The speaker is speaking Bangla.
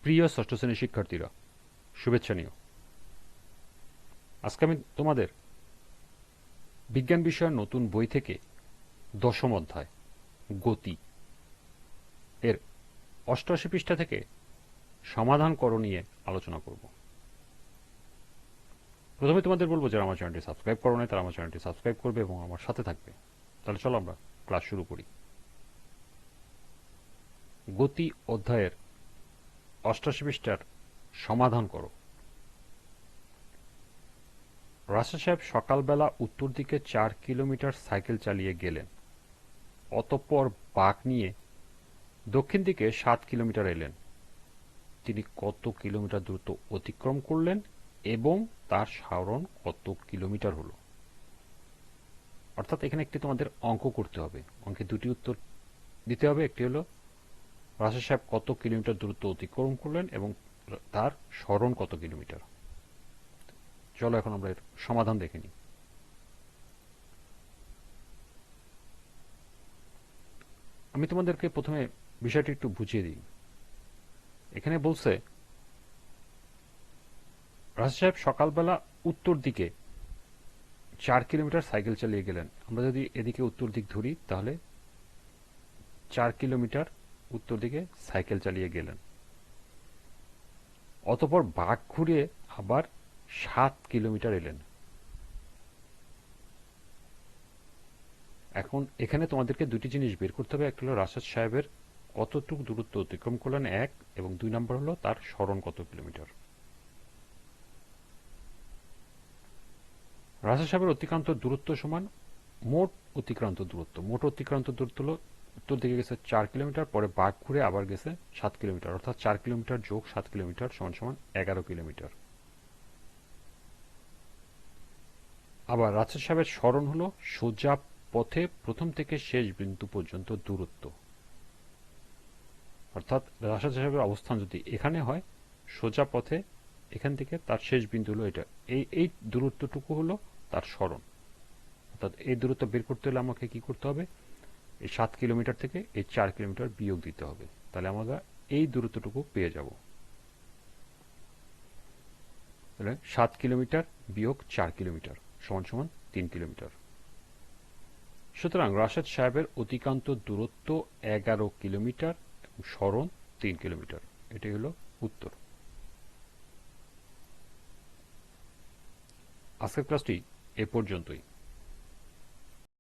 প্রিয় ষষ্ঠ শ্রেণীর শিক্ষার্থীরা, শুভেচ্ছা নিও। আজকে আমি তোমাদের বিজ্ঞান বিষয়ের নতুন বই থেকে দশম অধ্যায় গতি এর ৮৮ পৃষ্ঠা থেকে সমাধান করো নিয়ে আলোচনা করব। প্রথমে তোমাদের বলবো, যারা আমার চ্যানেলটি সাবস্ক্রাইব করো নাই তারা আমার চ্যানেলটি সাবস্ক্রাইব করবে এবং আমার সাথে থাকবে। তাহলে চলো আমরা ক্লাস শুরু করি। গতি অধ্যায়ের ৮৮ পৃষ্ঠার সমাধান করো। রাসেল সাহেব সকালবেলা উত্তর দিকে ৪ কিলোমিটার সাইকেল চালিয়ে গেলেন। অতঃপর বাঁক নিয়ে দক্ষিণ দিকে ৭ কিলোমিটার এলেন। তিনি কত কিলোমিটার দূরত্ব অতিক্রম করলেন এবং তার সরণ কত কিলোমিটার হলো? অর্থাৎ এখানে একটি তোমাদের অঙ্ক করতে হবে। অঙ্কে দুটি উত্তর দিতে হবে। একটি হলো রাসেল সাহেব কত কিলোমিটার দূরত্ব অতিক্রম করলেন এবং তার সরণ কত কিলোমিটার। চলো এখন আমরা এর সমাধান দেখে নিই। আমি তোমাদেরকে প্রথমে বিষয়টি একটু বুঝিয়ে দিই। এখানে বলছে রাসেল সাহেব সকালবেলা উত্তর দিকে ৪ কিলোমিটার সাইকেল চালিয়ে গেলেন। আমরা যদি এদিকে উত্তর দিক ধরি তাহলে ৪ কিলোমিটার উত্তর দিকে সাইকেল চালিয়ে গেলেন। অতঃপর বাঁক ঘুরিয়ে আবার ৭ কিলোমিটার এলেন। এখন এখানে তোমাদেরকে দুটি জিনিস বের করতে হবে। একটা হলো রাশেদ সাহেবের কতটুকু দূরত্ব অতিক্রম করলেন, এক, এবং ২ নম্বর হলো তার সরণ কত কিলোমিটার। রাশেদ সাহেবের অতিক্রান্ত দূরত্ব সমান মোট অতিক্রান্ত দূরত্ব। মোট অতিক্রান্ত দূরত্ব হলো উত্তর দিকে গেছে ৪ কিলোমিটার, পরে বাঁক ঘুরে আবার গেছে ৭ কিলোমিটার, অর্থাৎ ৪ কিলোমিটার যোগ ৭ কিলোমিটার সমান সমান ১১ কিলোমিটার। আবার রাশেদ সাহেবের সরণ হলো সোজা পথে প্রথম থেকে শেষ বিন্দু পর্যন্ত দূরত্ব। অর্থাৎ রাশেদ সাহেবের অবস্থান যদি এখানে হয়, সোজা পথে এখান থেকে তার শেষ বিন্দু হলো এটা, এই দূরত্বটুকু হলো তার সরণ। অর্থাৎ এই দূরত্ব বের করতে হলে আমাকে কি করতে হবে? এই ৭ কিলোমিটার থেকে এই ৪ কিলোমিটার বিয়োগ দিতে হবে। তাহলে আমরা এই দূরত্বটুকু পেয়ে যাব। তাহলে ৭ কিলোমিটার বিয়োগ ৪ কিলোমিটার সমান সমান ৩ কিলোমিটার। সুতরাং রাশেদ সাহেবের অতিক্রান্ত দূরত্ব ১১ কিলোমিটার এবং সরণ ৩ কিলোমিটার। এটাই হলো উত্তর। আজকের ক্লাসটি এ পর্যন্তই।